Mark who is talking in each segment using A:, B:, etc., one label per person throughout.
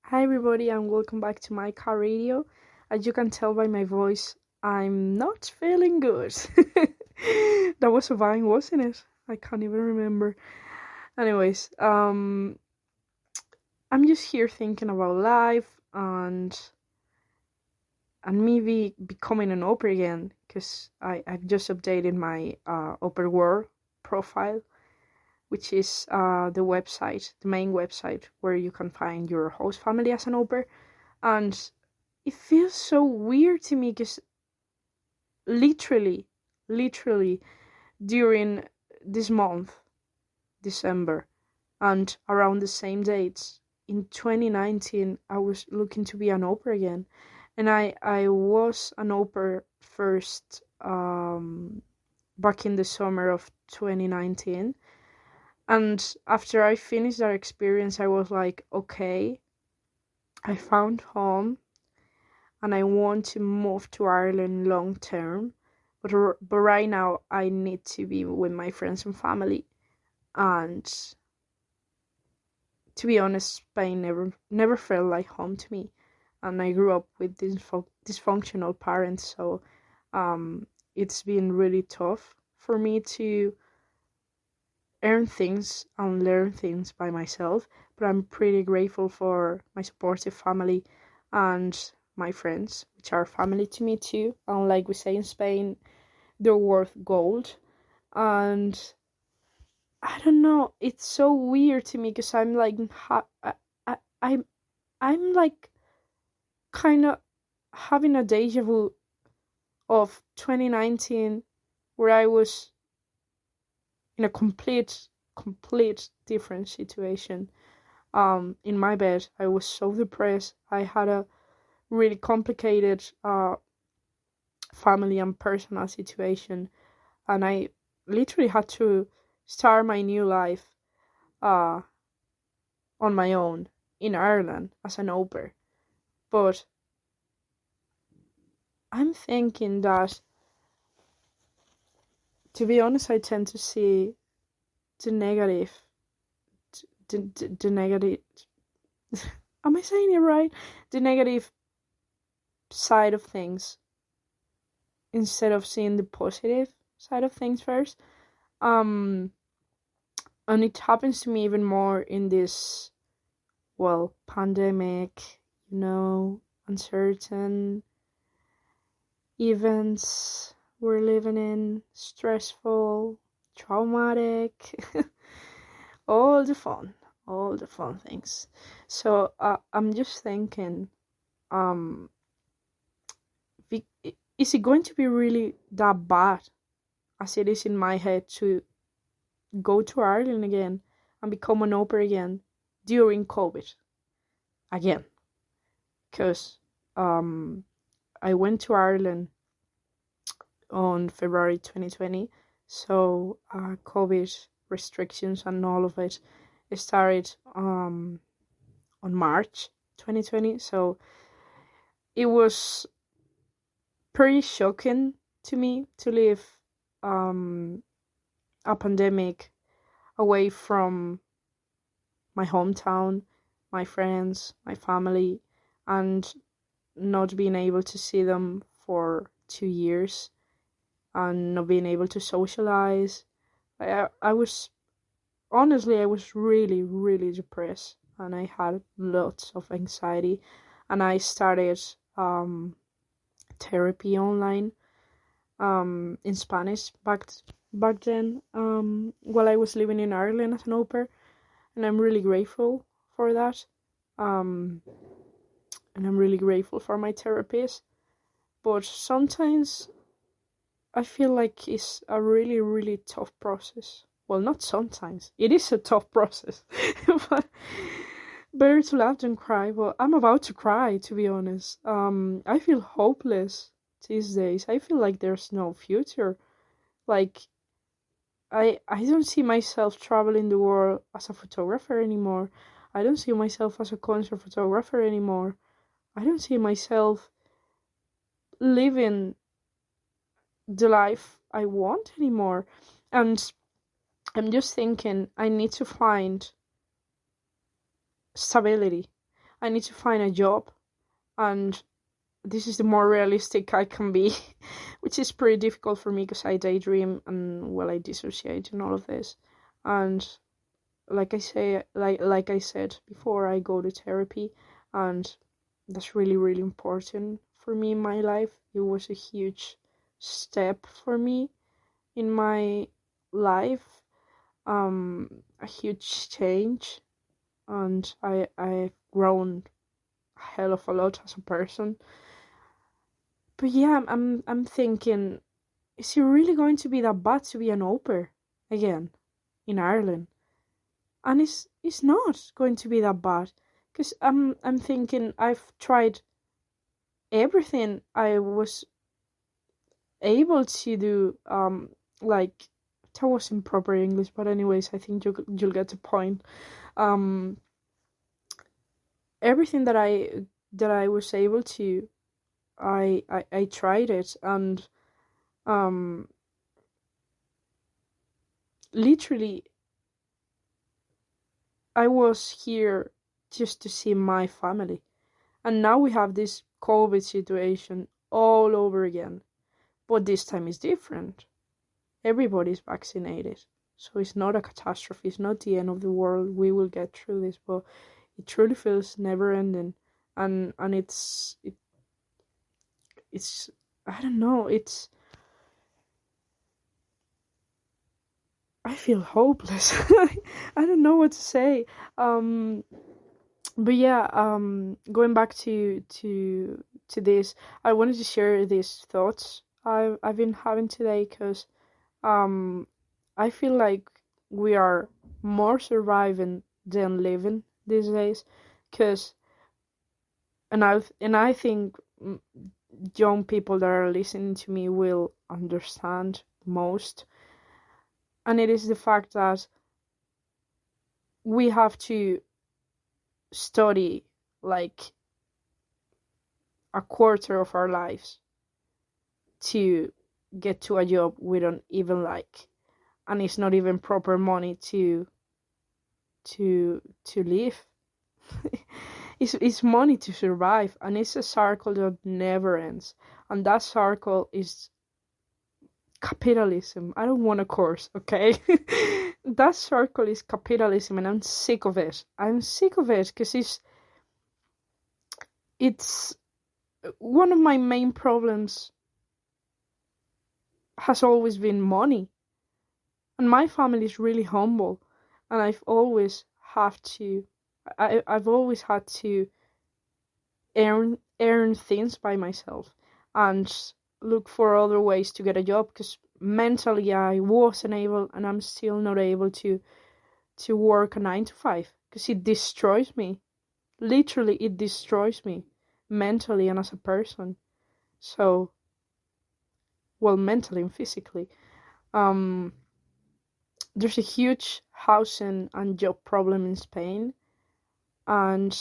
A: Hi, everybody, and welcome back to my car radio. As you can tell by my voice, I'm not feeling good. That was a vine, wasn't it? I can't even remember. Anyways, I'm just here thinking about life and maybe becoming an Oprah again because I've just updated my Oprah World profile, which is the main website where you can find your host family as an Oprah. And it feels so weird to me because literally, literally during this month, December, and around the same dates in 2019, I was looking to be an Oprah again, and I was an Oprah first back in the summer of 2019, and after I finished that experience, I was like, okay, I found home and I want to move to Ireland long term. But right now I need to be with my friends and family. And to be honest, Spain never felt like home to me. And I grew up with dysfunctional parents, so it's been really tough for me to earn things and learn things by myself. But I'm pretty grateful for my supportive family and my friends, which are family to me too. And like we say in Spain, they're worth gold. And I don't know, it's so weird to me because I'm like, I, I'm like kind of having a deja vu of 2019 where I was in a complete different situation. In my bed, I was so depressed. I had a really complicated family and personal situation, and I literally had to start my new life uh, on my own in Ireland as an au pair. But I'm thinking that, to be honest, I tend to see the negative, the negative. Am I saying it right? The negative side of things instead of seeing the positive side of things first. Um, and it happens to me even more in this, well, pandemic, uncertain events we're living in, stressful, traumatic, all the fun, all the fun things. So I'm just thinking, um, is it going to be really that bad as it is in my head to go to Ireland again and become an au pair again during COVID again? Because I went to Ireland on February 2020, so COVID restrictions and all of it started on March 2020. So it was pretty shocking to me to live um, a pandemic away from my hometown, my friends, my family, and not being able to see them for 2 years and not being able to socialize. I was honestly, I was really, really depressed and I had lots of anxiety. And I started therapy online in Spanish back then while I was living in Ireland as an au pair. And I'm really grateful for that. Um, and I'm really grateful for my therapist. But sometimes I feel like it's a really, really tough process. Well, not sometimes. It is a tough process. But better to laugh than cry. But I'm about to cry, to be honest. I feel hopeless these days. I feel like there's no future. Like I don't see myself traveling the world as a photographer anymore. I don't see myself as a concert photographer anymore. I don't see myself living the life I want anymore. And I'm just thinking I need to find stability. I need to find a job, and this is the more realistic I can be, which is pretty difficult for me because I daydream and, well, I dissociate and all of this. And like I said before, I go to therapy, and that's really, really important for me in my life. It was a huge step for me in my life, a huge change, and I've grown a hell of a lot as a person. But yeah, I'm thinking, is it really going to be that bad to be an au pair again in Ireland? And it's not going to be that bad, because I'm thinking I've tried everything I was able to do. Like, that was in proper English, but anyways, I think you'll get the point. Um, everything that I was able to, I tried it, and um, literally, I was here just to see my family. And now we have this COVID situation all over again. But this time is different. Everybody's vaccinated. So it's not a catastrophe. It's not the end of the world. We will get through this. But it truly feels never ending. And it's I don't know, I feel hopeless. I don't know what to say. But yeah, going back to this, I wanted to share these thoughts I've been having today, because I feel like we are more surviving than living these days, because and I think young people that are listening to me will understand most, and it is the fact that we have to study like a quarter of our lives to get to a job we don't even like, and it's not even proper money to live. It's money to survive, and it's a circle that never ends, and that circle is capitalism. I don't want a course, okay? That circle is capitalism, and I'm sick of it. I'm sick of it because it's one of my main problems has always been money. And my family is really humble, and I've always had to earn things by myself and look for other ways to get a job, because mentally I wasn't able, and I'm still not able to work a 9 to 5, because it destroys me. Literally, it destroys me mentally and as a person. So, well, mentally and physically. Um, there's a huge housing and job problem in Spain, and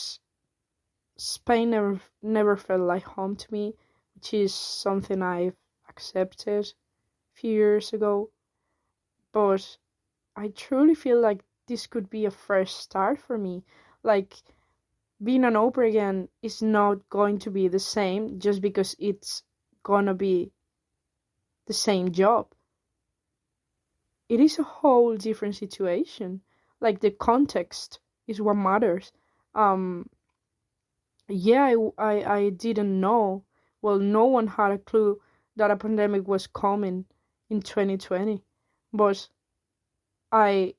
A: Spain never felt like home to me, which is something I've accepted a few years ago. But I truly feel like this could be a fresh start for me. Like, being an au pair again is not going to be the same just because it's gonna be the same job. It is a whole different situation. Like, the context is what matters. Um, yeah, I didn't know. Well, no one had a clue that a pandemic was coming in 2020. But I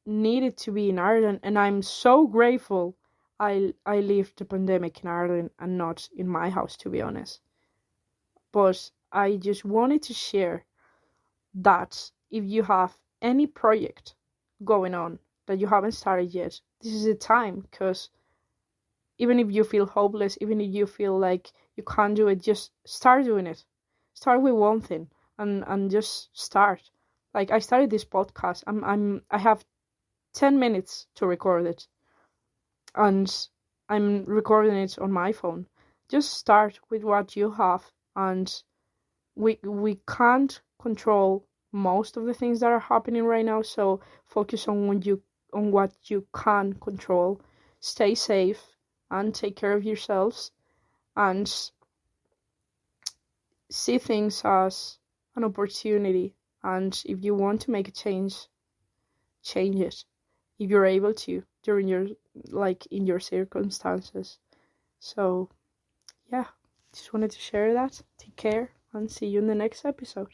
A: needed to be in Ireland, and I'm so grateful I lived the pandemic in Ireland and not in my house, to be honest. But I just wanted to share that if you have any project going on that you haven't started yet, this is the time, because even if you feel hopeless, even if you feel like you can't do it, just start doing it. Start with one thing, and just start. Like, I started this podcast. I have 10 minutes to record it, and I'm recording it on my phone. Just start with what you have, and we can't control most of the things that are happening right now, so focus on what you can control. Stay safe, and take care of yourselves, and see things as an opportunity. And if you want to make a change it if you're able to during your, like, in your circumstances. So yeah, just wanted to share that. Take care and see you in the next episode.